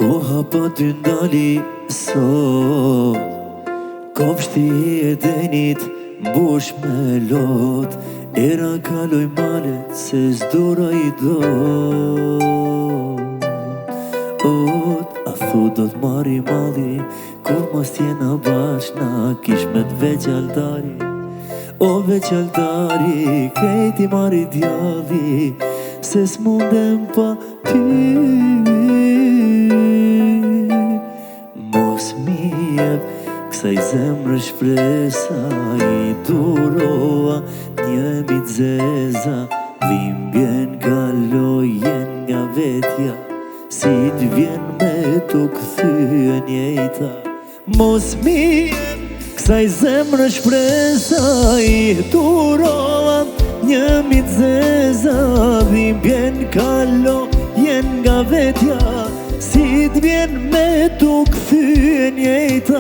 Koha pa ty ndali sot, kopshti e denit mbush me lot. Era kaloj malet se s'dora i dot. A thu do t'marri malli, kur mos t'jena bash na kish me t'veq altari. O veq altari, krejti marri djalli, se s'mundem pa ty. Mos mi jep kësaj zemrë shpresa, i durova një mit zeza. Dhimbjen kalojen nga vetja, si t'vjen me t'u këthyen jeta. Mos mi jep kësaj zemrë shpresa, i durova një mit zeza. Dhimbjen kalojen nga vetja, si t'vjen me t'u këthyen jeta.